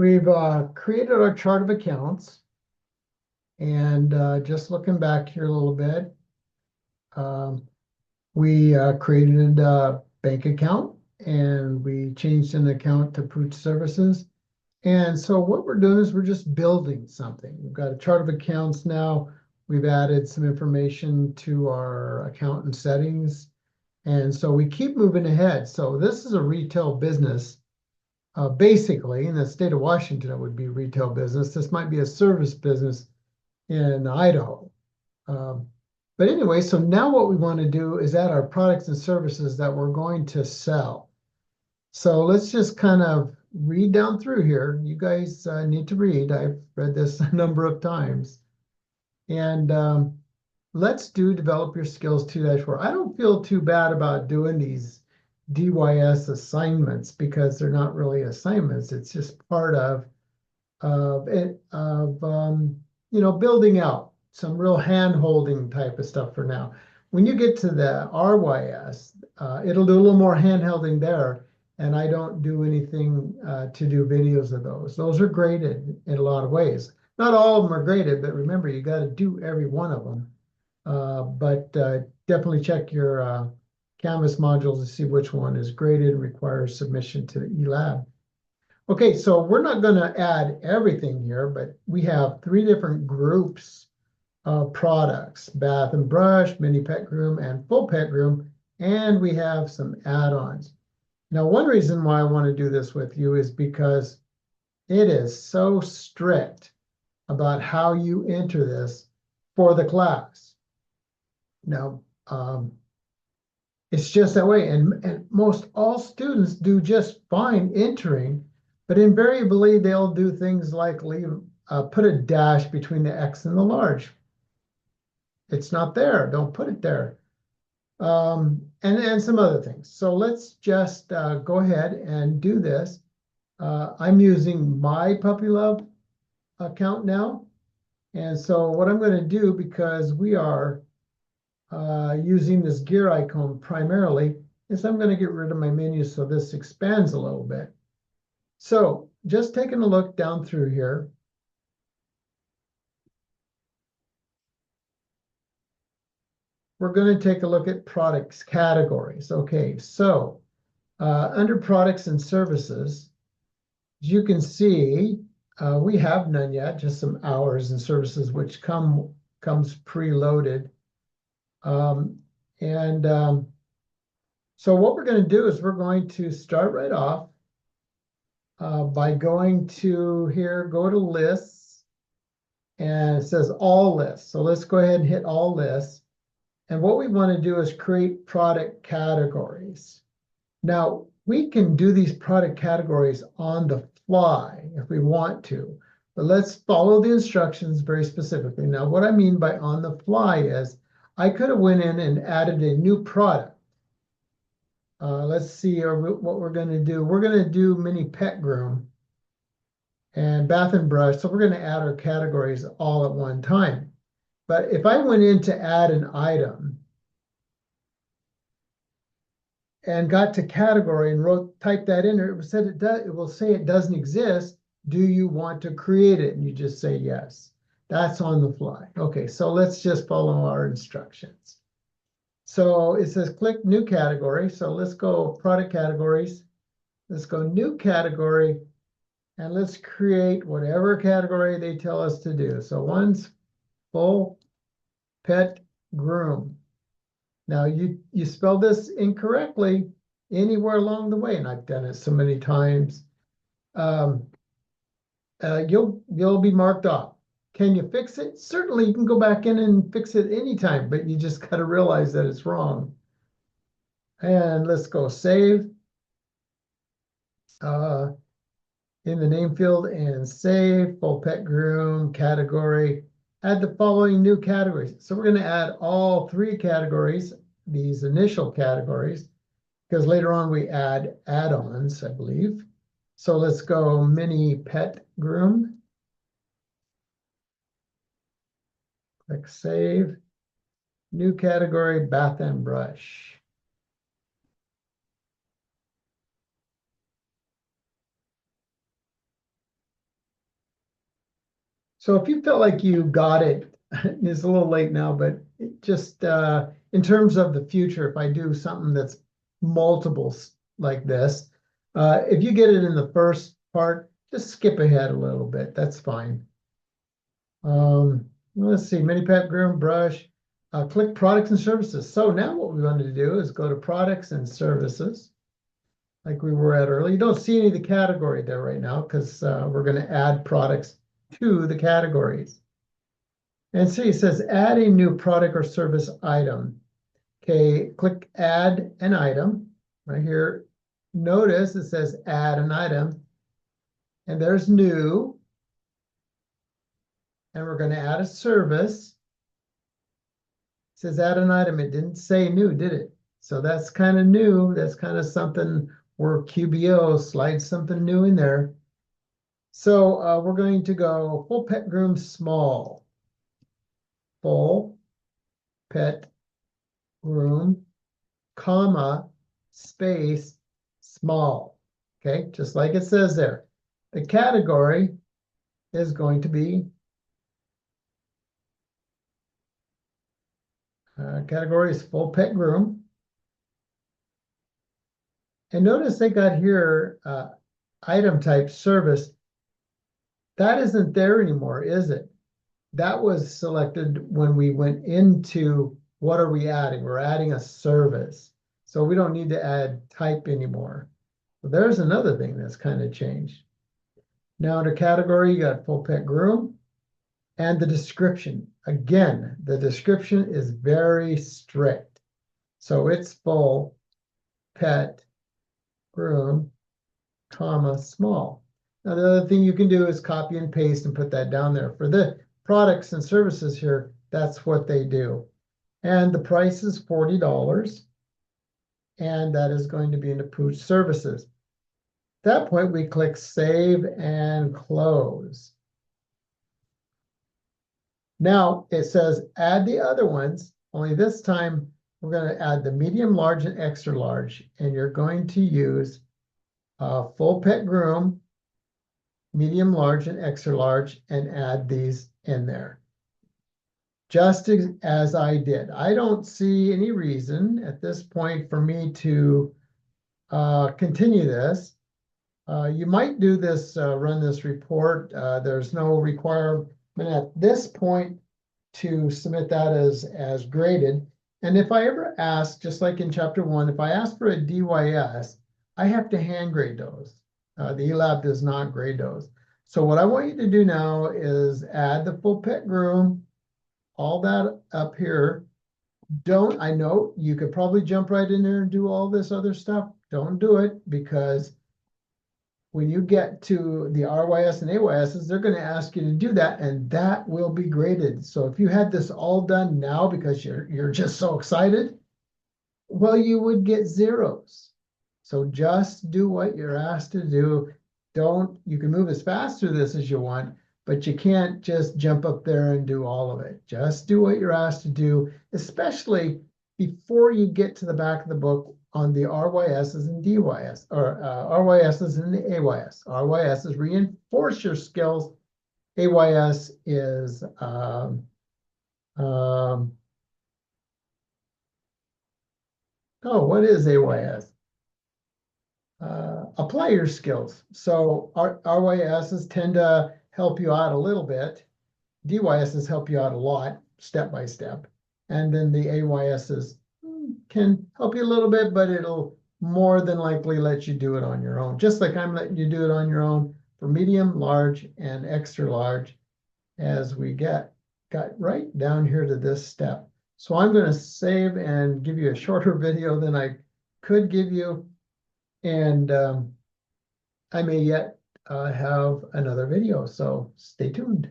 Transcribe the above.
we've created our chart of accounts. And just looking back here a little bit, we created a bank account and we changed an account to Pooch Services. And so what we're doing is we're just building something. We've got a chart of accounts now. We've added some information to our account and settings. And so we keep moving ahead. So this is a retail business. Basically, in the state of Washington, it would be retail business. This might be a service business in Idaho. But anyway, so now what we want to do is add our products and services that we're going to sell. So let's just kind of read down through here. You guys need to read. I've read this a number of times. And let's do develop your skills 2-4. I don't feel too bad about doing these DYS assignments because they're not really assignments. It's just part of building out some real hand-holding type of stuff for now. When you get to the RYS, it'll do a little more hand-holding there, and I don't do anything to do videos of those. Those are graded in a lot of ways. Not all of them are graded, but remember, you got to do every one of them. But definitely check your Canvas modules to see which one is graded and requires submission to the eLab. Okay, so we're not going to add everything here, but we have 3 different groups of products: bath and brush, mini pet groom, and full pet groom, and we have some add-ons. Now, one reason why I want to do this with you is because it is so strict about how you enter this for the class. Now, it's just that way, and most all students do just fine entering, but invariably they'll do things like put a dash between the X and the large. It's not there. Don't put it there. And some other things. So let's just go ahead and do this. I'm using my Puppy Love account now. And so what I'm going to do, because we are using this gear icon primarily, is I'm going to get rid of my menu so this expands a little bit. So just taking a look down through here. We're going to take a look at products categories. Okay, so under products and services, as you can see, we have none yet, just some hours and services, which comes preloaded. So what we're going to do is we're going to start right off by going to here, go to lists, and it says all lists. So let's go ahead and hit all lists. And what we want to do is create product categories. Now, we can do these product categories on the fly if we want to, but let's follow the instructions very specifically. Now, what I mean by on the fly is I could have went in and added a new product. Let's see what we're going to do. We're going to do mini pet groom and bath and brush. So we're going to add our categories all at one time. But if I went in to add an item and got to category and type that in, it will say it doesn't exist. Do you want to create it? And you just say yes. That's on the fly. Okay, so let's just follow our instructions. So it says click new category. So let's go product categories. Let's go new category, and let's create whatever category they tell us to do. So one's full pet groom. Now you spelled this incorrectly anywhere along the way, and I've done it so many times. You'll be marked off. Can you fix it? Certainly, you can go back in and fix it anytime, but you just got to realize that it's wrong. And let's go save in the name field and save full pet groom category. Add the following new categories. So we're going to add all 3 categories, these initial categories, because later on we add add-ons, I believe. So let's go mini pet groom. Click save. New category, bath and brush. So if you felt like you got it, it's a little late now, but it just in terms of the future, if I do something that's multiples like this, if you get it in the first part, just skip ahead a little bit. That's fine. Let's see, mini pet groom brush. Click products and services. So now what we wanted to do is go to products and services, like we were at earlier. You don't see any of the category there right now because we're going to add products to the categories. And see, it says add a new product or service item. Okay, click add an item right here. Notice it says add an item, and there's new. And we're going to add a service. It says add an item. It didn't say new, did it? So that's kind of new. That's kind of something where QBO slides something new in there. So we're going to go full pet groom small. Full pet groom, comma, space, small. Okay, just like it says there. The category is going to be category is full pet groom. And notice they got here item type service. That isn't there anymore, is it? That was selected when we went into what are we adding? We're adding a service. So we don't need to add type anymore. So there's another thing that's kind of changed. Now under category, you got full pet groom and the description. Again, the description is very strict. So it's full pet groom, comma, small. Now the other thing you can do is copy and paste and put that down there. For the products and services here, that's what they do. And the price is $40. And that is going to be into Pooch Services. At that point, we click Save and Close. Now it says add the other ones, only this time we're going to add the medium, large, and extra large. And you're going to use full pet groom, medium, large, and extra large, and add these in there. Just as I did. I don't see any reason at this point for me to continue this. You might do this, run this report. There's no requirement at this point to submit that as graded. And if I ever ask, just like in chapter 1, if I ask for a DYS, I have to hand grade those. The eLab does not grade those. So what I want you to do now is add the full pet groom, all that up here. I know you could probably jump right in there and do all this other stuff. Don't do it, because when you get to the RYS and AYSs, they're going to ask you to do that, and that will be graded. So if you had this all done now because you're just so excited, well, you would get zeros. So just do what you're asked to do. You can move as fast through this as you want, but you can't just jump up there and do all of it. Just do what you're asked to do, especially before you get to the back of the book on the RYSs and DYS, or RYSs and the AYS. RYS is reinforce your skills. AYS is what is AYS? Apply your skills. So RYSs tend to help you out a little bit. DYSs help you out a lot, step by step. And then the AYSs can help you a little bit, but it'll more than likely let you do it on your own. Just like I'm letting you do it on your own for medium, large, and extra large as we got right down here to this step. So I'm going to save and give you a shorter video than I could give you. And I may yet have another video, so stay tuned.